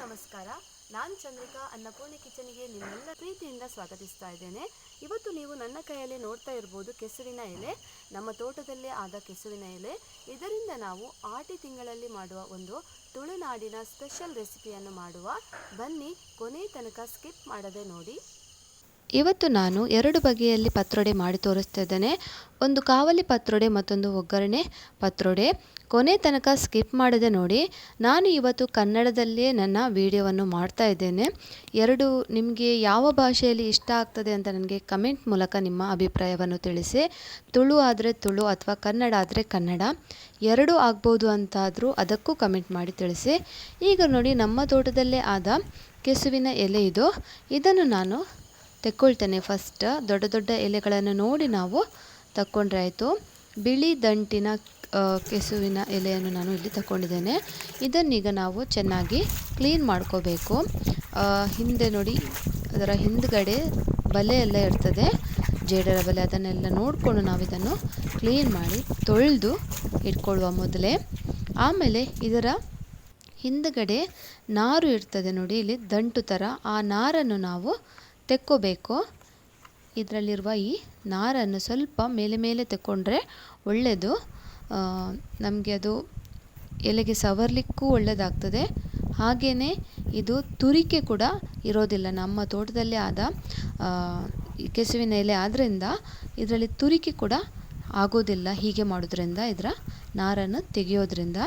ನಮಸ್ಕಾರ. ನಾನು ಚಂದ್ರಿಕಾ ಅನ್ನಪೂರ್ಣಿ ಕಿಚನ್ಗೆ ನಿಮ್ಮೆಲ್ಲ ಪ್ರೀತಿಯಿಂದ ಸ್ವಾಗತಿಸ್ತಾ ಇದ್ದೇನೆ. ಇವತ್ತು ನೀವು ನನ್ನ ಕೈಯಲ್ಲಿ ನೋಡ್ತಾ ಇರ್ಬೋದು ಕೆಸುವಿನ ಎಲೆ. ನಮ್ಮ ತೋಟದಲ್ಲೇ ಆದ ಕೆಸುವಿನ ಎಲೆ. ಇದರಿಂದ ನಾವು ಆಟಿ ತಿಂಗಳಲ್ಲಿ ಮಾಡುವ ಒಂದು ತುಳುನಾಡಿನ ಸ್ಪೆಷಲ್ ರೆಸಿಪಿಯನ್ನು ಮಾಡುವ. ಬನ್ನಿ, ಕೊನೆ ತನಕ ಸ್ಕಿಪ್ ಮಾಡದೆ ನೋಡಿ. ಇವತ್ತು ನಾನು ಎರಡು ಬಗೆಯಲ್ಲಿ ಪತ್ರೊಡೆ ಮಾಡಿ ತೋರಿಸ್ತಾ ಇದ್ದೇನೆ. ಒಂದು ಕಾವಲಿ ಪತ್ರೊಡೆ, ಮತ್ತೊಂದು ಒಗ್ಗರಣೆ ಪತ್ರೊಡೆ. ಕೊನೆ ತನಕ ಸ್ಕಿಪ್ ಮಾಡದೆ ನೋಡಿ. ನಾನು ಇವತ್ತು ಕನ್ನಡದಲ್ಲೇ ನನ್ನ ವಿಡಿಯೋವನ್ನು ಮಾಡ್ತಾ ಇದ್ದೇನೆ. ಎರಡು ನಿಮಗೆ ಯಾವ ಭಾಷೆಯಲ್ಲಿ ಇಷ್ಟ ಆಗ್ತದೆ ಅಂತ ನನಗೆ ಕಮೆಂಟ್ ಮೂಲಕ ನಿಮ್ಮ ಅಭಿಪ್ರಾಯವನ್ನು ತಿಳಿಸಿ. ತುಳು ಆದರೆ ತುಳು ಅಥವಾ ಕನ್ನಡ ಆದರೆ ಕನ್ನಡ, ಎರಡೂ ಆಗ್ಬೋದು ಅಂತಾದರೂ ಅದಕ್ಕೂ ಕಮೆಂಟ್ ಮಾಡಿ ತಿಳಿಸಿ. ಈಗ ನೋಡಿ, ನಮ್ಮ ತೋಟದಲ್ಲೇ ಆದ ಕೆಸುವಿನ ಎಲೆ ಇದು. ಇದನ್ನು ನಾನು ತೆಕ್ಕೊಳ್ತೇನೆ. ಫಸ್ಟ್ ದೊಡ್ಡ ದೊಡ್ಡ ಎಲೆಗಳನ್ನು ನೋಡಿ ನಾವು ತಕ್ಕೊಂಡ್ರೆ ಆಯಿತು. ಬಿಳಿ ದಂಟಿನ ಕೆಸುವಿನ ಎಲೆಯನ್ನು ನಾನು ಇಲ್ಲಿ ತಗೊಂಡಿದ್ದೇನೆ. ಇದನ್ನೀಗ ನಾವು ಚೆನ್ನಾಗಿ ಕ್ಲೀನ್ ಮಾಡ್ಕೋಬೇಕು. ಹಿಂದೆ ನೋಡಿ, ಅದರ ಹಿಂದ್ಗಡೆ ಬಲೆ ಎಲ್ಲ ಇರ್ತದೆ, ಜೇಡರ ಬಲೆ. ಅದನ್ನೆಲ್ಲ ನೋಡಿಕೊಂಡು ನಾವು ಇದನ್ನು ಕ್ಲೀನ್ ಮಾಡಿ ತೊಳೆದು ಇಟ್ಕೊಳ್ಳುವ ಮೊದಲೇ. ಆಮೇಲೆ ಇದರ ಹಿಂದ್ಗಡೆ ನಾರು ಇರ್ತದೆ ನೋಡಿ, ಇಲ್ಲಿ ದಂಟು ಥರ. ಆ ನಾರನ್ನು ನಾವು ತೆಕ್ಕೋಬೇಕು. ಇದರಲ್ಲಿರುವ ಈ ನಾರನ್ನು ಸ್ವಲ್ಪ ಮೇಲೆ ಮೇಲೆ ತೆಕ್ಕೊಂಡ್ರೆ ಒಳ್ಳೆಯದು. ನಮಗೆ ಅದು ಎಲೆಗೆ ಸವರಲಿಕ್ಕೂ ಒಳ್ಳೆಯದಾಗ್ತದೆ. ಹಾಗೆಯೇ ಇದು ತುರಿಕೆ ಕೂಡ ಇರೋದಿಲ್ಲ. ನಮ್ಮ ತೋಟದಲ್ಲಿ ಆದ ಕೆಸುವಿನ ಎಲೆ ಆದ್ದರಿಂದ ಇದರಲ್ಲಿ ತುರಿಕೆ ಕೂಡ ಆಗೋದಿಲ್ಲ. ಹೀಗೆ ಮಾಡೋದ್ರಿಂದ, ಇದರ ನಾರನ್ನು ತೆಗೆಯೋದ್ರಿಂದ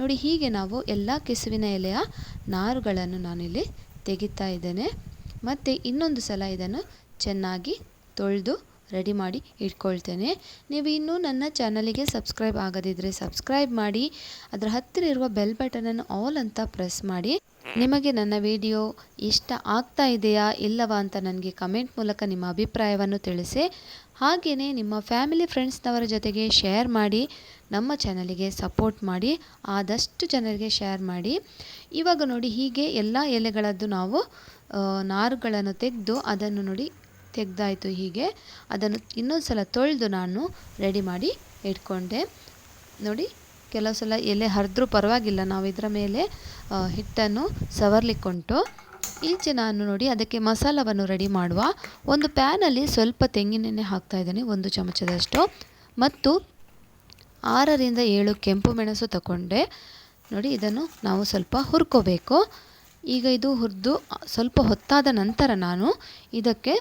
ನೋಡಿ. ಹೀಗೆ ನಾವು ಎಲ್ಲ ಕೆಸುವಿನ ಎಲೆಯ ನಾರುಗಳನ್ನು ನಾನಿಲ್ಲಿ ತೆಗಿತಾ ಇದ್ದೇನೆ. ಮತ್ತು ಇನ್ನೊಂದು ಸಲ ಇದನ್ನು ಚೆನ್ನಾಗಿ ತೊಳೆದು ರೆಡಿ ಮಾಡಿ ಇಟ್ಕೊಳ್ತೇನೆ. ನೀವು ಇನ್ನೂ ನನ್ನ ಚಾನಲಿಗೆ ಸಬ್ಸ್ಕ್ರೈಬ್ ಆಗದಿದ್ದರೆ ಸಬ್ಸ್ಕ್ರೈಬ್ ಮಾಡಿ. ಅದರ ಹತ್ತಿರ ಇರುವ ಬೆಲ್ ಬಟನನ್ನು ಆಲ್ ಅಂತ ಪ್ರೆಸ್ ಮಾಡಿ. ನಿಮಗೆ ನನ್ನ ವಿಡಿಯೋ ಇಷ್ಟ ಆಗ್ತಾ ಇದೆಯಾ ಇಲ್ಲವಾ ಅಂತ ನನಗೆ ಕಮೆಂಟ್ ಮೂಲಕ ನಿಮ್ಮ ಅಭಿಪ್ರಾಯವನ್ನು ತಿಳಿಸಿ. ಹಾಗೆಯೇ ನಿಮ್ಮ ಫ್ಯಾಮಿಲಿ ಫ್ರೆಂಡ್ಸ್ನವರ ಜೊತೆಗೆ ಶೇರ್ ಮಾಡಿ. ನಮ್ಮ ಚಾನಲಿಗೆ ಸಪೋರ್ಟ್ ಮಾಡಿ, ಆದಷ್ಟು ಜನರಿಗೆ ಶೇರ್ ಮಾಡಿ. ಇವಾಗ ನೋಡಿ, ಹೀಗೆ ಎಲ್ಲ ಎಲೆಗಳದ್ದು ನಾವು ನಾರುಗಳನ್ನು ತೆಗೆದು ಅದನ್ನು ನೋಡಿ ತೆಗೆದಾಯಿತು. ಹೀಗೆ ಅದನ್ನು ಇನ್ನೊಂದು ಸಲ ತೊಳೆದು ನಾನು ರೆಡಿ ಮಾಡಿ ಇಟ್ಕೊಂಡೆ. ನೋಡಿ, ಕೆಲವು ಸಲ ಎಲೆ ಹರಿದ್ರೂ ಪರವಾಗಿಲ್ಲ, ನಾವು ಇದರ ಮೇಲೆ ಹಿಟ್ಟನ್ನು ಸವರ್ಲಿಕ್ಕುಂಟು. ಈಚೆ ನಾನು ನೋಡಿ ಅದಕ್ಕೆ ಮಸಾಲವನ್ನು ರೆಡಿ ಮಾಡುವ. ಒಂದು ಪ್ಯಾನಲ್ಲಿ ಸ್ವಲ್ಪ ತೆಂಗಿನೆಣ್ಣೆ ಹಾಕ್ತಾ ಇದ್ದೇನೆ, 1 ಚಮಚದಷ್ಟು. ಮತ್ತು 6ರಿಂದ 7 ಕೆಂಪು ಮೆಣಸು ತಗೊಂಡೆ ನೋಡಿ. ಇದನ್ನು ನಾವು ಸ್ವಲ್ಪ ಹುರ್ಕೋಬೇಕು. ಈಗ ಇದು ಹುರಿದು ಸ್ವಲ್ಪ ಹೊತ್ತಾದ ನಂತರ ನಾನು ಇದಕ್ಕೆ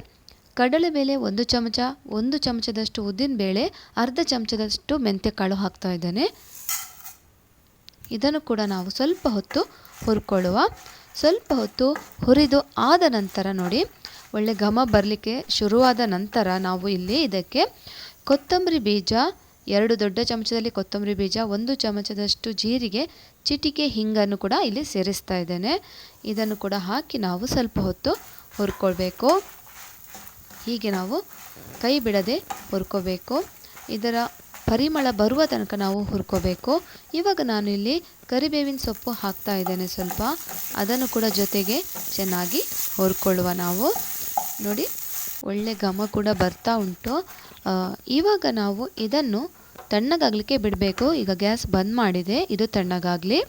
ಕಡಲೆಬೇಳೆ 1 ಚಮಚ, 1 ಚಮಚದಷ್ಟು ಉದ್ದಿನಬೇಳೆ, ಅರ್ಧ ಚಮಚದಷ್ಟು ಮೆಂತ್ಯಕಾಳು ಹಾಕ್ತಾ ಇದ್ದೇನೆ. ಇದನ್ನು ಕೂಡ ನಾವು ಸ್ವಲ್ಪ ಹೊತ್ತು ಹುರ್ಕೊಳ್ಳುವ. ಸ್ವಲ್ಪ ಹೊತ್ತು ಹುರಿದು ಆದ ನಂತರ ನೋಡಿ, ಒಳ್ಳೆ ಘಮ ಬರಲಿಕ್ಕೆ ಶುರುವಾದ ನಂತರ ನಾವು ಇಲ್ಲಿ ಇದಕ್ಕೆ ಕೊತ್ತಂಬರಿ ಬೀಜ, 2 ದೊಡ್ಡ ಚಮಚದಲ್ಲಿ ಕೊತ್ತಂಬರಿ ಬೀಜ, 1 ಚಮಚದಷ್ಟು ಜೀರಿಗೆ, ಚಿಟಿಕೆ ಹಿಂಗನ್ನು ಕೂಡ ಇಲ್ಲಿ ಸೇರಿಸ್ತಾ ಇದ್ದೇನೆ. ಇದನ್ನು ಕೂಡ ಹಾಕಿ ನಾವು ಸ್ವಲ್ಪ ಹೊತ್ತು ಹುರ್ಕೊಳ್ಬೇಕು. ಹೀಗೆ ನಾವು ಕೈ ಬಿಡದೆ ಹುರ್ಕೋಬೇಕು. ಇದರ ಪರಿಮಳ ಬರುವ ತನಕ ನಾವು ಹುರ್ಕೋಬೇಕು. ಇವಾಗ ನಾನು ಇಲ್ಲಿ ಕರಿಬೇವಿನ ಸೊಪ್ಪು ಹಾಕ್ತಾ ಇದ್ದೇನೆ ಸ್ವಲ್ಪ. ಅದನ್ನು ಕೂಡ ಜೊತೆಗೆ ಚೆನ್ನಾಗಿ ಹುರ್ಕೊಳ್ಳುವ ನಾವು. ನೋಡಿ, ಒಳ್ಳೆ ಘಮ ಕೂಡ ಬರ್ತಾ ಉಂಟು. ಇವಾಗ ನಾವು ಇದನ್ನು ತಣ್ಣಗಾಗಲಿಕ್ಕೆ ಬಿಡಬೇಕು. ಈಗ ಗ್ಯಾಸ್ ಬಂದ್ ಮಾಡಿದೆ, ಇದು ತಣ್ಣಗಾಗಲಿ.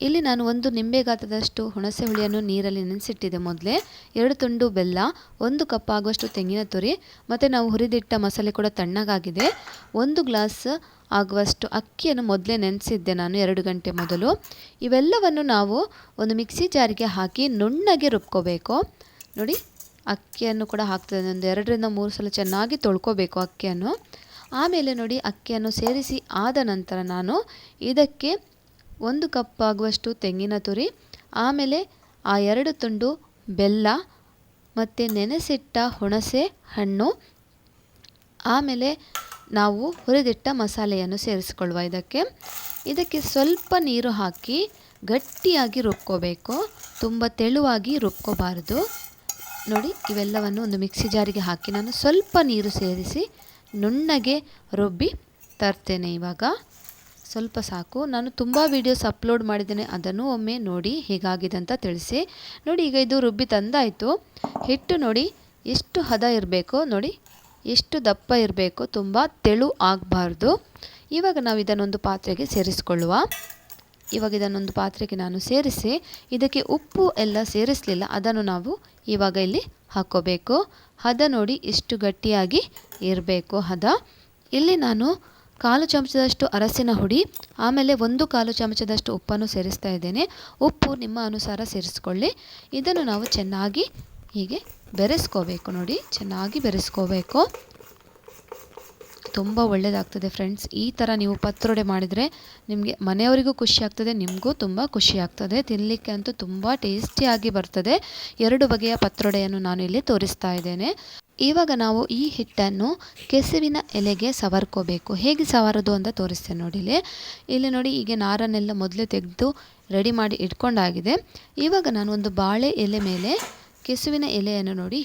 ಇಲ್ಲಿ ನಾನು 1 ನಿಂಬೆ ಗಾತ್ರದಷ್ಟು ಹುಣಸೆ ಹುಳಿಯನ್ನು ನೀರಲ್ಲಿ ನೆನೆಸಿಟ್ಟಿದ್ದೆ ಮೊದಲೇ. 2 ತುಂಡು ಬೆಲ್ಲ, 1 ಕಪ್ ಆಗುವಷ್ಟು ತೆಂಗಿನ ತುರಿ, ಮತ್ತು ನಾವು ಹುರಿದಿಟ್ಟ ಮಸಾಲೆ ಕೂಡ ತಣ್ಣಗಾಗಿದೆ. 1 ಗ್ಲಾಸ್ ಆಗುವಷ್ಟು ಅಕ್ಕಿಯನ್ನು ಮೊದಲೇ ನೆನೆಸಿದ್ದೆ ನಾನು 2 ಗಂಟೆ ಮೊದಲು. ಇವೆಲ್ಲವನ್ನು ನಾವು ಒಂದು ಮಿಕ್ಸಿ ಜಾರಿಗೆ ಹಾಕಿ ನುಣ್ಣಗೆ ರುಬ್ಕೋಬೇಕು. ನೋಡಿ, ಅಕ್ಕಿಯನ್ನು ಕೂಡ ಹಾಕ್ತದೆ. ಒಂದು 2ರಿಂದ 3 ಸಲ ಚೆನ್ನಾಗಿ ತೊಳ್ಕೊಬೇಕು ಅಕ್ಕಿಯನ್ನು. ಆಮೇಲೆ ನೋಡಿ, ಅಕ್ಕಿಯನ್ನು ಸೇರಿಸಿ ಆದ ನಂತರ ನಾನು ಇದಕ್ಕೆ 1 ಕಪ್ ಆಗುವಷ್ಟು ತೆಂಗಿನ ತುರಿ, ಆಮೇಲೆ ಆ 2 ತುಂಡು ಬೆಲ್ಲ, ಮತ್ತು ನೆನೆಸಿಟ್ಟ ಹುಣಸೆ ಹಣ್ಣು, ಆಮೇಲೆ ನಾವು ಹುರಿದಿಟ್ಟ ಮಸಾಲೆಯನ್ನು ಸೇರಿಸಿಕೊಳ್ಳುವ. ಇದಕ್ಕೆ ಸ್ವಲ್ಪ ನೀರು ಹಾಕಿ ಗಟ್ಟಿಯಾಗಿ ರುಬ್ಕೋಬೇಕು. ತುಂಬ ತೆಳುವಾಗಿ ರುಬ್ಕೋಬಾರದು. ನೋಡಿ, ಇವೆಲ್ಲವನ್ನು ಒಂದು ಮಿಕ್ಸಿ ಜಾರಿಗೆ ಹಾಕಿ ನಾನು ಸ್ವಲ್ಪ ನೀರು ಸೇರಿಸಿ ನುಣ್ಣಗೆ ರುಬ್ಬಿ ತರ್ತೇನೆ. ಇವಾಗ ಸ್ವಲ್ಪ ಸಾಕು. ನಾನು ತುಂಬ ವೀಡಿಯೋಸ್ ಅಪ್ಲೋಡ್ ಮಾಡಿದ್ದೇನೆ, ಅದನ್ನು ಒಮ್ಮೆ ನೋಡಿ ಹೇಗಾಗಿದೆ ಅಂತ ತಿಳಿಸಿ. ನೋಡಿ, ಈಗ ಇದು ರುಬ್ಬಿ ತಂದಾಯಿತು. ಹಿಟ್ಟು ನೋಡಿ ಎಷ್ಟು ಹದ ಇರಬೇಕು, ನೋಡಿ ಎಷ್ಟು ದಪ್ಪ ಇರಬೇಕು, ತುಂಬ ತೆಳು ಆಗಬಾರ್ದು. ಇವಾಗ ನಾವು ಇದನ್ನೊಂದು ಪಾತ್ರೆಗೆ ಸೇರಿಸಿಕೊಳ್ಳುವ. ಇವಾಗ ಇದನ್ನೊಂದು ಪಾತ್ರೆಗೆ ನಾನು ಸೇರಿಸಿ ಇದಕ್ಕೆ ಉಪ್ಪು ಎಲ್ಲ ಸೇರಿಸಲಿಲ್ಲ, ಅದನ್ನು ನಾವು ಇವಾಗ ಇಲ್ಲಿ ಹಾಕ್ಕೋಬೇಕು. ಹದ ನೋಡಿ ಇಷ್ಟು ಗಟ್ಟಿಯಾಗಿ ಇರಬೇಕು ಹದ. ಇಲ್ಲಿ ನಾನು 1/4 ಚಮಚದಷ್ಟು ಅರಸಿನ ಹುಡಿ, ಆಮೇಲೆ 1/4 ಚಮಚದಷ್ಟು ಉಪ್ಪನ್ನು ಸೇರಿಸ್ತಾ ಇದ್ದೇನೆ. ಉಪ್ಪು ನಿಮ್ಮ ಅನುಸಾರ ಸೇರಿಸ್ಕೊಳ್ಳಿ. ಇದನ್ನು ನಾವು ಚೆನ್ನಾಗಿ ಹೀಗೆ ಬೆರೆಸ್ಕೋಬೇಕು. ನೋಡಿ, ಚೆನ್ನಾಗಿ ಬೆರೆಸ್ಕೋಬೇಕು. ತುಂಬ ಒಳ್ಳೆಯದಾಗ್ತದೆ ಫ್ರೆಂಡ್ಸ್. ಈ ಥರ ನೀವು ಪತ್ರೊಡೆ ಮಾಡಿದರೆ ನಿಮಗೆ ಮನೆಯವರಿಗೂ ಖುಷಿ ಆಗ್ತದೆ, ನಿಮಗೂ ತುಂಬ ಖುಷಿ ಆಗ್ತದೆ. ತಿನ್ನಲಿಕ್ಕೆ ಅಂತೂ ತುಂಬ ಟೇಸ್ಟಿಯಾಗಿ ಬರ್ತದೆ. 2 ಬಗೆಯ ಪತ್ರೊಡೆಯನ್ನು ನಾನು ಇಲ್ಲಿ ತೋರಿಸ್ತಾ ಇದ್ದೇನೆ. ಇವಾಗ ನಾವು ಈ ಹಿಟ್ಟನ್ನು ಕೆಸುವಿನ ಎಲೆಗೆ ಸವರ್ಕೋಬೇಕು. ಹೇಗೆ ಸವರೋದು ಅಂತ ತೋರಿಸ್ತೇನೆ ನೋಡಿ. ಇಲ್ಲಿ ನೋಡಿ, ಹೀಗೆ ನಾರನ್ನೆಲ್ಲ ಮೊದಲೇ ತೆಗೆದು ರೆಡಿ ಮಾಡಿ ಇಟ್ಕೊಂಡಾಗಿದೆ. ಇವಾಗ ನಾನು ಒಂದು ಬಾಳೆ ಎಲೆ ಮೇಲೆ ಕೆಸುವಿನ ಎಲೆಯನ್ನು ನೋಡಿ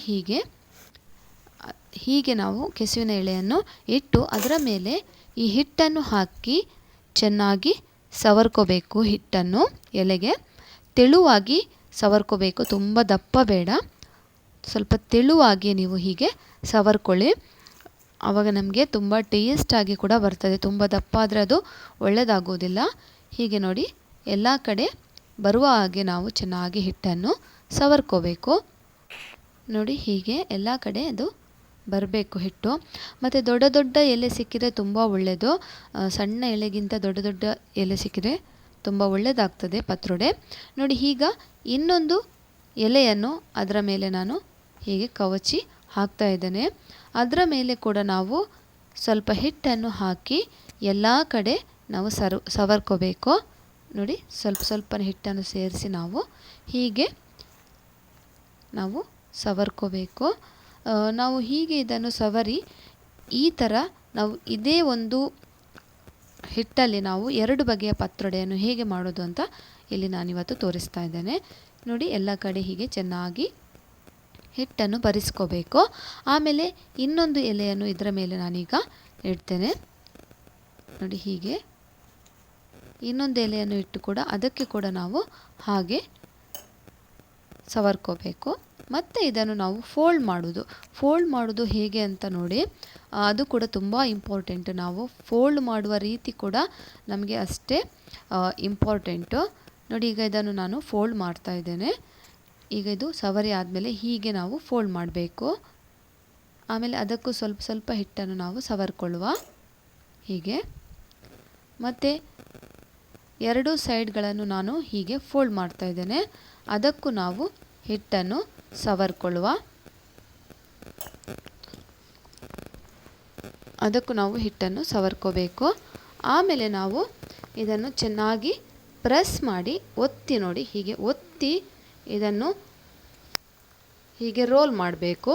ಹೀಗೆ ನಾವು ಕೆಸುವಿನ ಎಲೆಯನ್ನು ಇಟ್ಟು ಅದರ ಮೇಲೆ ಈ ಹಿಟ್ಟನ್ನು ಹಾಕಿ ಚೆನ್ನಾಗಿ ಸವರ್ಕೋಬೇಕು. ಹಿಟ್ಟನ್ನು ಎಲೆಗೆ ತೆಳುವಾಗಿ ಸವರ್ಕೋಬೇಕು, ತುಂಬ ದಪ್ಪ ಬೇಡ, ಸ್ವಲ್ಪ ತೆಳುವಾಗಿ ನೀವು ಹೀಗೆ ಸವರ್ಕೊಳ್ಳಿ. ಆವಾಗ ನಮಗೆ ತುಂಬ ಟೇಸ್ಟಾಗಿ ಕೂಡ ಬರ್ತದೆ. ತುಂಬ ದಪ್ಪ ಆದರೆ ಅದು ಒಳ್ಳೆಯದಾಗೋದಿಲ್ಲ. ಹೀಗೆ ನೋಡಿ ಎಲ್ಲ ಕಡೆ ಬರುವ ಹಾಗೆ ನಾವು ಚೆನ್ನಾಗಿ ಹಿಟ್ಟನ್ನು ಸವರ್ಕೋಬೇಕು. ನೋಡಿ, ಹೀಗೆ ಎಲ್ಲ ಕಡೆ ಅದು ಬರಬೇಕು ಹಿಟ್ಟು. ಮತ್ತು ದೊಡ್ಡ ದೊಡ್ಡ ಎಲೆ ಸಿಕ್ಕಿದರೆ ತುಂಬ ಒಳ್ಳೆಯದು. ಸಣ್ಣ ಎಲೆಗಿಂತ ದೊಡ್ಡ ದೊಡ್ಡ ಎಲೆ ಸಿಕ್ಕಿದರೆ ತುಂಬ ಒಳ್ಳೆಯದಾಗ್ತದೆ ಪತ್ರೊಡೆ. ನೋಡಿ, ಈಗ ಇನ್ನೊಂದು ಎಲೆಯನ್ನು ಅದರ ಮೇಲೆ ನಾನು ಹೀಗೆ ಕವಚಿ ಹಾಕ್ತಾ ಇದ್ದೇನೆ. ಅದರ ಮೇಲೆ ಕೂಡ ನಾವು ಸ್ವಲ್ಪ ಹಿಟ್ಟನ್ನು ಹಾಕಿ ಎಲ್ಲ ಕಡೆ ನಾವು ಸವರ್ಕೋಬೇಕು. ನೋಡಿ, ಸ್ವಲ್ಪ ಸ್ವಲ್ಪ ಹಿಟ್ಟನ್ನು ಸೇರಿಸಿ ಹೀಗೆ ನಾವು ಸವರ್ಕೋಬೇಕು. ನಾವು ಹೀಗೆ ಇದನ್ನು ಸವರಿ ಈ ಥರ ನಾವು ಇದೇ ಒಂದು ಹಿಟ್ಟಲ್ಲಿ ನಾವು 2 ಬಗೆಯ ಪತ್ರೊಡೆಯನ್ನು ಹೇಗೆ ಮಾಡೋದು ಅಂತ ಇಲ್ಲಿ ನಾನಿವತ್ತು ತೋರಿಸ್ತಾ ಇದ್ದೇನೆ. ನೋಡಿ, ಎಲ್ಲ ಕಡೆ ಹೀಗೆ ಚೆನ್ನಾಗಿ ಹಿಟ್ಟನ್ನು ಬರಿಸ್ಕೋಬೇಕು. ಆಮೇಲೆ ಇನ್ನೊಂದು ಎಲೆಯನ್ನು ಇದರ ಮೇಲೆ ನಾನೀಗ ಇಡ್ತೇನೆ. ನೋಡಿ, ಹೀಗೆ ಇನ್ನೊಂದು ಎಲೆಯನ್ನು ಇಟ್ಟು ಕೂಡ ಅದಕ್ಕೆ ಕೂಡ ನಾವು ಹಾಗೆ ಸವರ್ಕೋಬೇಕು. ಮತ್ತು ಇದನ್ನು ನಾವು ಫೋಲ್ಡ್ ಮಾಡೋದು ಹೇಗೆ ಅಂತ ನೋಡಿ. ಅದು ಕೂಡ ತುಂಬ ಇಂಪಾರ್ಟೆಂಟು. ನಾವು ಫೋಲ್ಡ್ ಮಾಡುವ ರೀತಿ ಕೂಡ ನಮಗೆ ಅಷ್ಟೇ ಇಂಪಾರ್ಟೆಂಟು. ನೋಡಿ, ಈಗ ಇದನ್ನು ನಾನು ಫೋಲ್ಡ್ ಮಾಡ್ತಾ ಇದ್ದೇನೆ. ಈಗ ಇದು ಸವರಿ ಆದಮೇಲೆ ಹೀಗೆ ನಾವು ಫೋಲ್ಡ್ ಮಾಡಬೇಕು. ಆಮೇಲೆ ಅದಕ್ಕೂ ಸ್ವಲ್ಪ ಸ್ವಲ್ಪ ಹಿಟ್ಟನ್ನು ನಾವು ಸವರ್ಕೊಳ್ಳುವ ಹೀಗೆ. ಮತ್ತು 2 ಸೈಡ್ಗಳನ್ನು ನಾನು ಹೀಗೆ ಫೋಲ್ಡ್ ಮಾಡ್ತಾ ಇದ್ದೇನೆ. ಅದಕ್ಕೂ ನಾವು ಹಿಟ್ಟನ್ನು ಸವರ್ಕೊಳ್ಳುವ. ಅದಕ್ಕೂ ನಾವು ಹಿಟ್ಟನ್ನು ಸವರ್ಕೋಬೇಕು. ಆಮೇಲೆ ನಾವು ಇದನ್ನು ಚೆನ್ನಾಗಿ ಪ್ರೆಸ್ ಮಾಡಿ ಒತ್ತಿ, ನೋಡಿ ಹೀಗೆ ಒತ್ತಿ ಇದನ್ನು ಹೀಗೆ ರೋಲ್ ಮಾಡಬೇಕು.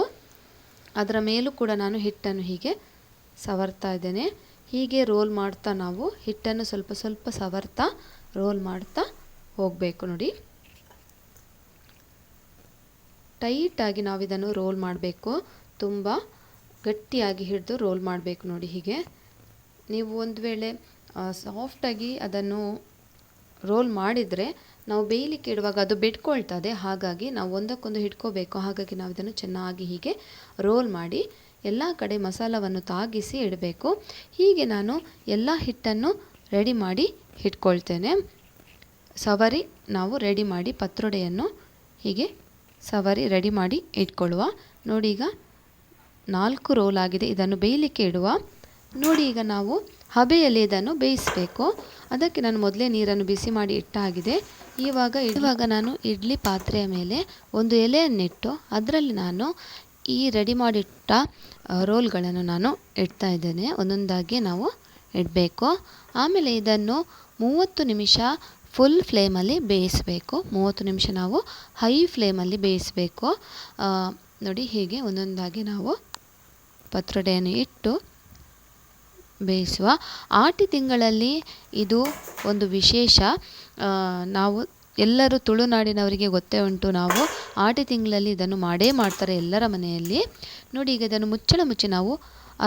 ಅದರ ಮೇಲೂ ಕೂಡ ನಾನು ಹಿಟ್ಟನ್ನು ಹೀಗೆ ಸವರ್ತಾ ಇದ್ದೇನೆ. ಹೀಗೆ ರೋಲ್ ಮಾಡ್ತಾ ನಾವು ಹಿಟ್ಟನ್ನು ಸ್ವಲ್ಪ ಸ್ವಲ್ಪ ಸವರ್ತಾ ರೋಲ್ ಮಾಡ್ತಾ ಹೋಗಬೇಕು. ನೋಡಿ, ಟೈಟಾಗಿ ನಾವು ಇದನ್ನು ರೋಲ್ ಮಾಡಬೇಕು. ತುಂಬ ಗಟ್ಟಿಯಾಗಿ ಹಿಡಿದು ರೋಲ್ ಮಾಡಬೇಕು. ನೋಡಿ, ಹೀಗೆ ನೀವು ಒಂದು ವೇಳೆ ಸಾಫ್ಟಾಗಿ ಅದನ್ನು ರೋಲ್ ಮಾಡಿದರೆ ನಾವು ಬೇಯಲಿಕ್ಕೆ ಇಡುವಾಗ ಅದು ಬಿಟ್ಕೊಳ್ತದೆ. ಹಾಗಾಗಿ ನಾವು ಒಂದಕ್ಕೊಂದು ಹಿಡ್ಕೋಬೇಕು. ಹಾಗಾಗಿ ನಾವು ಇದನ್ನು ಚೆನ್ನಾಗಿ ಹೀಗೆ ರೋಲ್ ಮಾಡಿ ಎಲ್ಲ ಕಡೆ ಮಸಾಲವನ್ನು ತಾಗಿಸಿ ಇಡಬೇಕು. ಹೀಗೆ ನಾನು ಎಲ್ಲ ಹಿಟ್ಟನ್ನು ರೆಡಿ ಮಾಡಿ ಇಟ್ಕೊಳ್ತೇನೆ. ಸವರಿ ನಾವು ರೆಡಿ ಮಾಡಿ ಪತ್ರೊಡೆಯನ್ನು ಹೀಗೆ ಸವರಿ ರೆಡಿ ಮಾಡಿ ಇಟ್ಕೊಳ್ಳುವ. ನೋಡಿ, ಈಗ 4 ರೋಲ್ ಆಗಿದೆ. ಇದನ್ನು ಬೇಯಲಿಕ್ಕೆ ಇಡುವ. ನೋಡಿ, ಈಗ ನಾವು ಹಬೆಯಲ್ಲಿ ಇದನ್ನು ಬೇಯಿಸಬೇಕು. ಅದಕ್ಕೆ ನಾನು ಮೊದಲೇ ನೀರನ್ನು ಬಿಸಿ ಮಾಡಿ ಇಟ್ಟಾಗಿದೆ. ಇವಾಗ ನಾನು ಇಡ್ಲಿ ಪಾತ್ರೆಯ ಮೇಲೆ ಒಂದು ಎಲೆಯನ್ನಿಟ್ಟು ಅದರಲ್ಲಿ ನಾನು ಈ ರೆಡಿ ಮಾಡಿಟ್ಟ ರೋಲ್ಗಳನ್ನು ನಾನು ಇಡ್ತಾ ಇದ್ದೇನೆ. ಒಂದೊಂದಾಗಿ ನಾವು ಇಡಬೇಕು. ಆಮೇಲೆ ಇದನ್ನು 30 ನಿಮಿಷ ಫುಲ್ ಫ್ಲೇಮಲ್ಲಿ ಬೇಯಿಸಬೇಕು. 30 ನಿಮಿಷ ನಾವು ಹೈ ಫ್ಲೇಮಲ್ಲಿ ಬೇಯಿಸಬೇಕು. ನೋಡಿ, ಹೀಗೆ ಒಂದೊಂದಾಗಿ ನಾವು ಪತ್ರೊಡೆಯನ್ನು ಇಟ್ಟು ಬೇಯಿಸುವ. ಆಟಿ ತಿಂಗಳಲ್ಲಿ ಇದು ಒಂದು ವಿಶೇಷ. ನಾವು ಎಲ್ಲರೂ ತುಳುನಾಡಿನವರಿಗೆ ಗೊತ್ತೇ ಉಂಟು. ನಾವು ಆಟಿ ತಿಂಗಳಲ್ಲಿ ಇದನ್ನು ಮಾಡೇ ಮಾಡ್ತಾರೆ ಎಲ್ಲರ ಮನೆಯಲ್ಲಿ. ನೋಡಿ, ಈಗ ಇದನ್ನು ಮುಚ್ಚಳ ಮುಚ್ಚಿ ನಾವು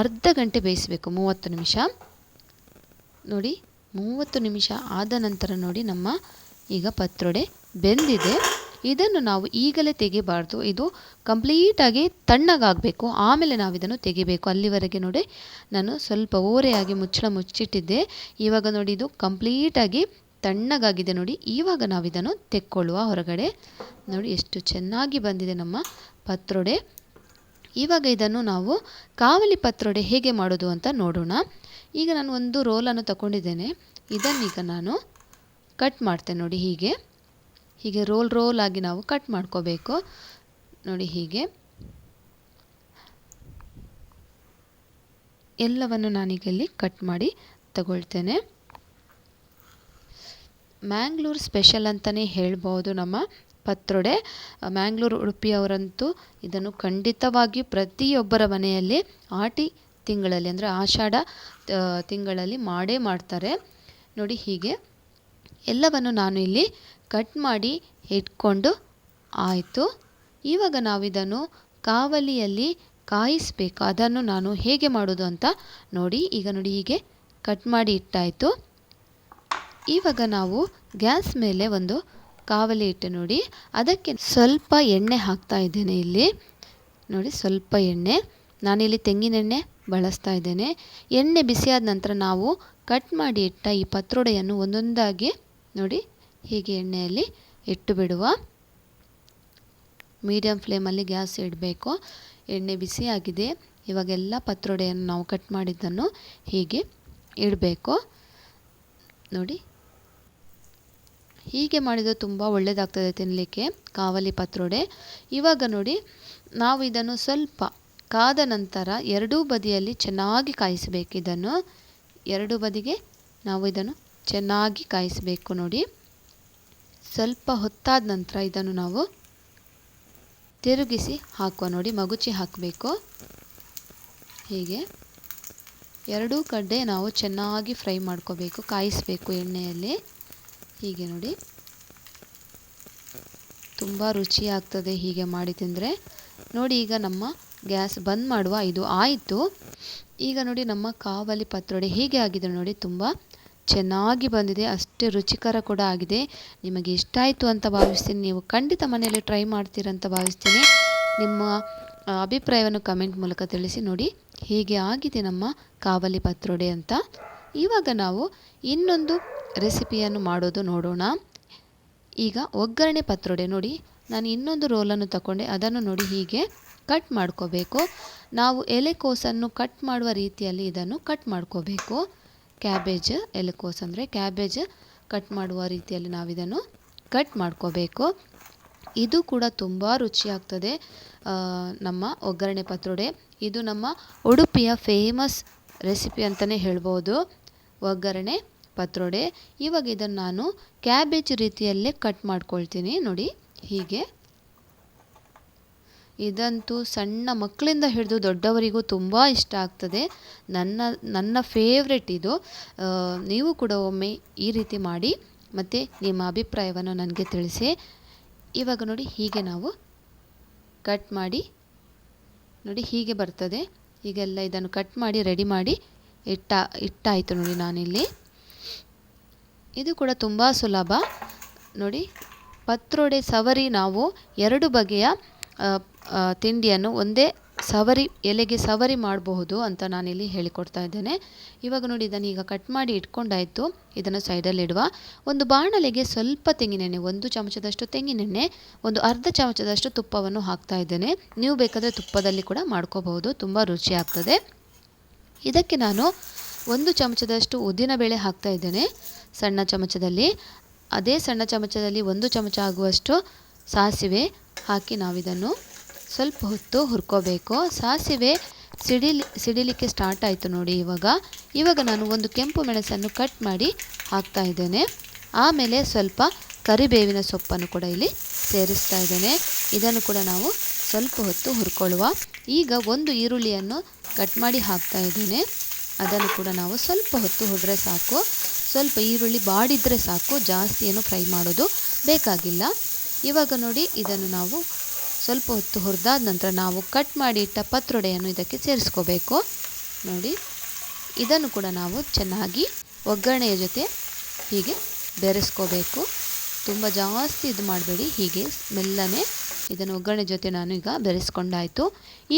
ಅರ್ಧ ಗಂಟೆ ಬೇಯಿಸಬೇಕು, 30 ನಿಮಿಷ. ನೋಡಿ, 30 ನಿಮಿಷ ಆದ ನಂತರ ನೋಡಿ ನಮ್ಮ ಈಗ ಪತ್ರೊಡೆ ಬೆಂದಿದೆ. ಇದನ್ನು ನಾವು ಈಗಲೇ ತೆಗಿಬಾರ್ದು. ಇದು ಕಂಪ್ಲೀಟಾಗಿ ತಣ್ಣಗಾಗಬೇಕು. ಆಮೇಲೆ ನಾವು ಇದನ್ನು ತೆಗಿಬೇಕು. ಅಲ್ಲಿವರೆಗೆ ನೋಡಿ ನಾನು ಸ್ವಲ್ಪ ಓರೆಯಾಗಿ ಮುಚ್ಚಳ ಮುಚ್ಚಿಟ್ಟಿದ್ದೆ. ಇವಾಗ ನೋಡಿ ಇದು ಕಂಪ್ಲೀಟಾಗಿ ತಣ್ಣಗಾಗಿದೆ ನೋಡಿ. ಇವಾಗ ನಾವು ಇದನ್ನು ತೆಕ್ಕೊಳ್ಳುವ ಹೊರಗಡೆ. ನೋಡಿ ಎಷ್ಟು ಚೆನ್ನಾಗಿ ಬಂದಿದೆ ನಮ್ಮ ಪತ್ರೊಡೆ. ಇವಾಗ ಇದನ್ನು ನಾವು ಕಾವಲಿ ಪತ್ರೊಡೆ ಹೇಗೆ ಮಾಡೋದು ಅಂತ ನೋಡೋಣ. ಈಗ ನಾನು ಒಂದು ರೋಲನ್ನು ತಗೊಂಡಿದ್ದೇನೆ. ಇದನ್ನೀಗ ನಾನು ಕಟ್ ಮಾಡ್ತೇನೆ ನೋಡಿ. ಹೀಗೆ ರೋಲ್ ಆಗಿ ನಾವು ಕಟ್ ಮಾಡ್ಕೋಬೇಕು ನೋಡಿ. ಹೀಗೆ ಎಲ್ಲವನ್ನು ನಾನೀಗ ಇಲ್ಲಿ ಕಟ್ ಮಾಡಿ ತಗೊಳ್ತೇನೆ. ಮ್ಯಾಂಗ್ಳೂರ್ ಸ್ಪೆಷಲ್ ಅಂತಲೇ ಹೇಳ್ಬೋದು ನಮ್ಮ ಪತ್ರೊಡೆ. ಮ್ಯಾಂಗ್ಳೂರು ಉಡುಪಿಯವರಂತೂ ಇದನ್ನು ಖಂಡಿತವಾಗಿಯೂ ಪ್ರತಿಯೊಬ್ಬರ ಮನೆಯಲ್ಲಿ ಆಟಿ ತಿಂಗಳಲ್ಲಿ ಅಂದರೆ ಆಷಾಢ ತಿಂಗಳಲ್ಲಿ ಮಾಡೇ ಮಾಡ್ತಾರೆ ನೋಡಿ. ಹೀಗೆ ಎಲ್ಲವನ್ನು ನಾನು ಇಲ್ಲಿ ಕಟ್ ಮಾಡಿ ಇಟ್ಕೊಂಡು ಆಯಿತು. ಇವಾಗ ನಾವಿದನ್ನು ಕಾವಲಿಯಲ್ಲಿ ಕಾಯಿಸಬೇಕು. ಅದನ್ನು ನಾನು ಹೇಗೆ ಮಾಡೋದು ಅಂತ ನೋಡಿ. ಈಗ ನೋಡಿ ಹೀಗೆ ಕಟ್ ಮಾಡಿ ಇಟ್ಟಾಯಿತು. ಇವಾಗ ನಾವು ಗ್ಯಾಸ್ ಮೇಲೆ ಒಂದು ಕಾವಲಿ ಇಟ್ಟೆ ನೋಡಿ. ಅದಕ್ಕೆ ಸ್ವಲ್ಪ ಎಣ್ಣೆ ಹಾಕ್ತಾ ಇದ್ದೇನೆ ಇಲ್ಲಿ ನೋಡಿ. ಸ್ವಲ್ಪ ಎಣ್ಣೆ, ನಾನಿಲ್ಲಿ ತೆಂಗಿನೆಣ್ಣೆ ಬಳಸ್ತಾ ಇದ್ದೇನೆ. ಎಣ್ಣೆ ಬಿಸಿಯಾದ ನಂತರ ನಾವು ಕಟ್ ಮಾಡಿ ಇಟ್ಟ ಈ ಪತ್ರೊಡೆಯನ್ನು ಒಂದೊಂದಾಗಿ ನೋಡಿ ಹೀಗೆ ಎಣ್ಣೆಯಲ್ಲಿ ಇಟ್ಟು ಬಿಡುವ. ಮೀಡಿಯಮ್ ಫ್ಲೇಮಲ್ಲಿ ಗ್ಯಾಸ್ ಇಡಬೇಕು. ಎಣ್ಣೆ ಬಿಸಿಯಾಗಿದೆ. ಇವಾಗೆಲ್ಲ ಪತ್ರೊಡೆಯನ್ನು ನಾವು ಕಟ್ ಮಾಡಿದ್ದನ್ನು ಹೀಗೆ ಇಡಬೇಕು ನೋಡಿ. ಹೀಗೆ ಮಾಡಿದರೆ ತುಂಬ ಒಳ್ಳೆಯದಾಗ್ತದೆ ತಿನ್ನಲಿಕ್ಕೆ ಕಾವಲಿ ಪತ್ರೊಡೆ. ಇವಾಗ ನೋಡಿ ನಾವು ಇದನ್ನು ಸ್ವಲ್ಪ ಕಾದ ನಂತರ ಎರಡೂ ಬದಿಯಲ್ಲಿ ಚೆನ್ನಾಗಿ ಕಾಯಿಸಬೇಕು. ಇದನ್ನು ಎರಡೂ ಬದಿಗೆ ನಾವು ಇದನ್ನು ಚೆನ್ನಾಗಿ ಕಾಯಿಸಬೇಕು ನೋಡಿ. ಸ್ವಲ್ಪ ಹೊತ್ತಾದ ನಂತರ ಇದನ್ನು ನಾವು ತಿರುಗಿಸಿ ಹಾಕುವ ನೋಡಿ. ಮಗುಚಿ ಹಾಕಬೇಕು. ಹೀಗೆ ಎರಡೂ ಕಡೆ ನಾವು ಚೆನ್ನಾಗಿ ಫ್ರೈ ಮಾಡ್ಕೋಬೇಕು, ಕಾಯಿಸಬೇಕು ಎಣ್ಣೆಯಲ್ಲಿ. ಹೀಗೆ ನೋಡಿ ತುಂಬ ರುಚಿಯಾಗ್ತದೆ ಹೀಗೆ ಮಾಡಿ ತಿಂದರೆ ನೋಡಿ. ಈಗ ನಮ್ಮ ಗ್ಯಾಸ್ ಬಂದ್ ಮಾಡುವ. ಇದು ಆಯಿತು. ಈಗ ನೋಡಿ ನಮ್ಮ ಕಾವಲಿ ಪತ್ರೊಡೆ ಹೇಗೆ ಆಗಿದೆ ನೋಡಿ. ತುಂಬ ಚೆನ್ನಾಗಿ ಬಂದಿದೆ, ಅಷ್ಟೇ ರುಚಿಕರ ಕೂಡ ಆಗಿದೆ. ನಿಮಗೆ ಇಷ್ಟ ಆಯಿತು ಅಂತ ಭಾವಿಸ್ತೀನಿ. ನೀವು ಖಂಡಿತ ಮನೆಯಲ್ಲಿ ಟ್ರೈ ಮಾಡ್ತೀರಂತ ಭಾವಿಸ್ತೀನಿ. ನಿಮ್ಮ ಅಭಿಪ್ರಾಯವನ್ನು ಕಮೆಂಟ್ ಮೂಲಕ ತಿಳಿಸಿ ನೋಡಿ. ಹೀಗೆ ಆಗಿದೆ ನಮ್ಮ ಕಾವಲಿ ಪತ್ರೊಡೆ ಅಂತ. ಇವಾಗ ನಾವು ಇನ್ನೊಂದು ರೆಸಿಪಿಯನ್ನು ಮಾಡೋದು ನೋಡೋಣ. ಈಗ ಒಗ್ಗರಣೆ ಪತ್ರೊಡೆ ನೋಡಿ. ನಾನು ಇನ್ನೊಂದು ರೋಲನ್ನು ತಗೊಂಡೆ. ಅದನ್ನು ನೋಡಿ ಹೀಗೆ ಕಟ್ ಮಾಡ್ಕೋಬೇಕು. ನಾವು ಎಲೆಕೋಸನ್ನು ಕಟ್ ಮಾಡುವ ರೀತಿಯಲ್ಲಿ ಇದನ್ನು ಕಟ್ ಮಾಡ್ಕೋಬೇಕು. ಕ್ಯಾಬೇಜ್, ಎಲೆಕೋಸು ಅಂದರೆ ಕ್ಯಾಬೇಜ್ ಕಟ್ ಮಾಡುವ ರೀತಿಯಲ್ಲಿ ನಾವಿದನ್ನು ಕಟ್ ಮಾಡ್ಕೋಬೇಕು. ಇದು ಕೂಡ ತುಂಬ ರುಚಿಯಾಗ್ತದೆ ನಮ್ಮ ಒಗ್ಗರಣೆ ಪತ್ರೊಡೆ. ಇದು ನಮ್ಮ ಉಡುಪಿಯ ಫೇಮಸ್ ರೆಸಿಪಿ ಅಂತಲೇ ಹೇಳ್ಬೋದು, ಒಗ್ಗರಣೆ ಪತ್ರೊಡೆ. ಇವಾಗ ಇದನ್ನು ನಾನು ಕ್ಯಾಬೇಜ್ ರೀತಿಯಲ್ಲೇ ಕಟ್ ಮಾಡ್ಕೊಳ್ತೀನಿ ನೋಡಿ. ಹೀಗೆ ಇದಂತೂ ಸಣ್ಣ ಮಕ್ಕಳಿಂದ ಹಿಡಿದು ದೊಡ್ಡವರಿಗೂ ತುಂಬ ಇಷ್ಟ ಆಗ್ತದೆ. ನನ್ನ ಫೇವ್ರೆಟ್ ಇದು. ನೀವು ಕೂಡ ಒಮ್ಮೆ ಈ ರೀತಿ ಮಾಡಿ ಮತ್ತು ನಿಮ್ಮ ಅಭಿಪ್ರಾಯವನ್ನು ನನಗೆ ತಿಳಿಸಿ. ಇವಾಗ ನೋಡಿ ಹೀಗೆ ನಾವು ಕಟ್ ಮಾಡಿ ನೋಡಿ ಹೀಗೆ ಬರ್ತದೆ. ಈಗೆಲ್ಲ ಇದನ್ನು ಕಟ್ ಮಾಡಿ ರೆಡಿ ಮಾಡಿ ಇಟ್ಟಾಯಿತು ನೋಡಿ ನಾನಿಲ್ಲಿ. ಇದು ಕೂಡ ತುಂಬ ಸುಲಭ ನೋಡಿ. ಪತ್ರೊಡೆ ಸವರಿ ನಾವು ಎರಡು ಬಗೆಯ ತಿಂಡಿಯನ್ನು ಒಂದೇ ಎಲೆಗೆ ಸವರಿ ಮಾಡಬಹುದು ಅಂತ ನಾನಿಲ್ಲಿ ಹೇಳಿಕೊಡ್ತಾ ಇದ್ದೇನೆ. ಇವಾಗ ನೋಡಿ ಇದನ್ನು ಈಗ ಕಟ್ ಮಾಡಿ ಇಟ್ಕೊಂಡಾಯಿತು. ಇದನ್ನು ಸೈಡಲ್ಲಿ ಇಡುವ. ಒಂದು ಬಾಣಲೆಗೆ ಸ್ವಲ್ಪ ತೆಂಗಿನೆಣ್ಣೆ, 1 ಚಮಚದಷ್ಟು ತೆಂಗಿನೆಣ್ಣೆ, ಒಂದು ಅರ್ಧ ಚಮಚದಷ್ಟು ತುಪ್ಪವನ್ನು ಹಾಕ್ತಾ ಇದ್ದೇನೆ. ನೀವು ಬೇಕಾದರೆ ತುಪ್ಪದಲ್ಲಿ ಕೂಡ ಮಾಡ್ಕೋಬಹುದು, ತುಂಬ ರುಚಿ ಆಗ್ತದೆ. ಇದಕ್ಕೆ ನಾನು 1 ಚಮಚದಷ್ಟು ಉದ್ದಿನಬೇಳೆ ಹಾಕ್ತಾ ಇದ್ದೇನೆ ಸಣ್ಣ ಚಮಚದಲ್ಲಿ. ಅದೇ ಸಣ್ಣ ಚಮಚದಲ್ಲಿ 1 ಚಮಚ ಆಗುವಷ್ಟು ಸಾಸಿವೆ ಹಾಕಿ ನಾವಿದನ್ನು ಸ್ವಲ್ಪ ಹೊತ್ತು ಹುರ್ಕೋಬೇಕು. ಸಾಸಿವೆ ಸಿಡಿಲಿಕ್ಕೆ ಸ್ಟಾರ್ಟ್ ಆಯಿತು ನೋಡಿ. ಇವಾಗ ನಾನು ಒಂದು ಕೆಂಪು ಮೆಣಸನ್ನು ಕಟ್ ಮಾಡಿ ಹಾಕ್ತಾ ಇದ್ದೇನೆ. ಆಮೇಲೆ ಸ್ವಲ್ಪ ಕರಿಬೇವಿನ ಸೊಪ್ಪನ್ನು ಕೂಡ ಇಲ್ಲಿ ಸೇರಿಸ್ತಾ ಇದ್ದೇನೆ. ಇದನ್ನು ಕೂಡ ನಾವು ಸ್ವಲ್ಪ ಹೊತ್ತು ಹುರ್ಕೊಳ್ಳುವ. ಈಗ ಒಂದು ಈರುಳ್ಳಿಯನ್ನು ಕಟ್ ಮಾಡಿ ಹಾಕ್ತಾ ಇದ್ದೇನೆ. ಅದನ್ನು ಕೂಡ ನಾವು ಸ್ವಲ್ಪ ಹೊತ್ತು ಹುರಿದ್ರೆ ಸಾಕು. ಸ್ವಲ್ಪ ಈರುಳ್ಳಿ ಬಾಡಿದ್ರೆ ಸಾಕು, ಜಾಸ್ತಿ ಏನು ಫ್ರೈ ಮಾಡೋದು ಬೇಕಾಗಿಲ್ಲ. ಇವಾಗ ನೋಡಿ ಇದನ್ನು ನಾವು ಸ್ವಲ್ಪ ಹೊತ್ತು ಹುರಿದಾದ ನಂತರ ನಾವು ಕಟ್ ಮಾಡಿ ಇಟ್ಟ ಪತ್ರೊಡೆಯನ್ನು ಇದಕ್ಕೆ ಸೇರಿಸ್ಕೋಬೇಕು ನೋಡಿ. ಇದನ್ನು ಕೂಡ ನಾವು ಚೆನ್ನಾಗಿ ಒಗ್ಗರಣೆಯ ಜೊತೆ ಹೀಗೆ ಬೆರೆಸ್ಕೋಬೇಕು. ತುಂಬ ಜಾಸ್ತಿ ಇದು ಮಾಡಬೇಡಿ, ಹೀಗೆ ಮೆಲ್ಲನೆ ಇದನ್ನು ಒಗ್ಗರಣೆ ಜೊತೆ ನಾನು ಈಗ ಬೆರೆಸ್ಕೊಂಡಾಯಿತು.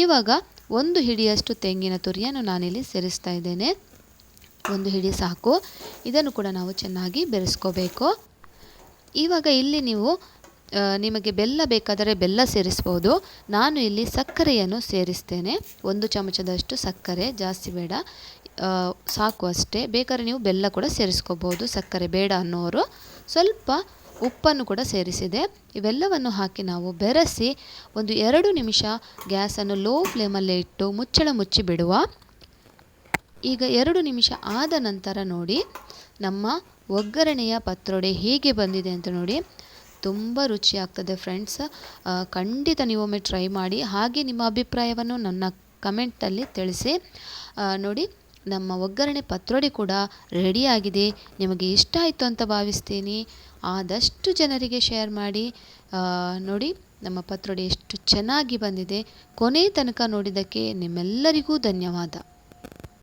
ಇವಾಗ 1 ಹಿಡಿಯಷ್ಟು ತೆಂಗಿನ ತುರಿಯನ್ನು ನಾನಿಲ್ಲಿ ಸೇರಿಸ್ತಾ ಇದ್ದೇನೆ. ಒಂದು ಹಿಡಿ ಸಾಕು. ಇದನ್ನು ಕೂಡ ನಾವು ಚೆನ್ನಾಗಿ ಬೆರೆಸ್ಕೋಬೇಕು. ಇವಾಗ ಇಲ್ಲಿ ನೀವು ನಿಮಗೆ ಬೆಲ್ಲ ಬೇಕಾದರೆ ಬೆಲ್ಲ ಸೇರಿಸ್ಬೋದು. ನಾನು ಇಲ್ಲಿ ಸಕ್ಕರೆಯನ್ನು ಸೇರಿಸ್ತೇನೆ. 1 ಚಮಚದಷ್ಟು ಸಕ್ಕರೆ, ಜಾಸ್ತಿ ಬೇಡ, ಸಾಕು ಅಷ್ಟೇ. ಬೇಕಾದ್ರೆ ನೀವು ಬೆಲ್ಲ ಕೂಡ ಸೇರಿಸ್ಕೋಬೋದು, ಸಕ್ಕರೆ ಬೇಡ ಅನ್ನೋರು. ಸ್ವಲ್ಪ ಉಪ್ಪನ್ನು ಕೂಡ ಸೇರಿಸಿದೆ. ಇವೆಲ್ಲವನ್ನು ಹಾಕಿ ನಾವು ಬೆರೆಸಿ ಒಂದು 2 ನಿಮಿಷ ಗ್ಯಾಸನ್ನು ಲೋ ಫ್ಲೇಮಲ್ಲೇ ಇಟ್ಟು ಮುಚ್ಚಳ ಮುಚ್ಚಿ ಬಿಡುವ. ಈಗ 2 ನಿಮಿಷ ಆದ ನಂತರ ನೋಡಿ ನಮ್ಮ ಒಗ್ಗರಣೆಯ ಪತ್ರೊಡೆ ಹೇಗೆ ಬಂದಿದೆ ಅಂತ ನೋಡಿ. ತುಂಬ ರುಚಿಯಾಗ್ತದೆ ಫ್ರೆಂಡ್ಸ್. ಖಂಡಿತ ನೀವೊಮ್ಮೆ ಟ್ರೈ ಮಾಡಿ. ಹಾಗೆ ನಿಮ್ಮ ಅಭಿಪ್ರಾಯವನ್ನು ನನ್ನ ಕಮೆಂಟಲ್ಲಿ ತಿಳಿಸಿ. ನೋಡಿ, ನಮ್ಮ ಒಗ್ಗರಣೆ ಪತ್ರೊಡೆ ಕೂಡ ರೆಡಿಯಾಗಿದೆ. ನಿಮಗೆ ಇಷ್ಟ ಆಯಿತು ಅಂತ ಭಾವಿಸ್ತೀನಿ. ಆದಷ್ಟು ಜನರಿಗೆ ಶೇರ್ ಮಾಡಿ. ನೋಡಿ, ನಮ್ಮ ಪತ್ರೊಡೆ ಎಷ್ಟು ಚೆನ್ನಾಗಿ ಬಂದಿದೆ. ಕೊನೆ ತನಕ ನೋಡಿದ್ದಕ್ಕೆ ನಿಮ್ಮೆಲ್ಲರಿಗೂ ಧನ್ಯವಾದ.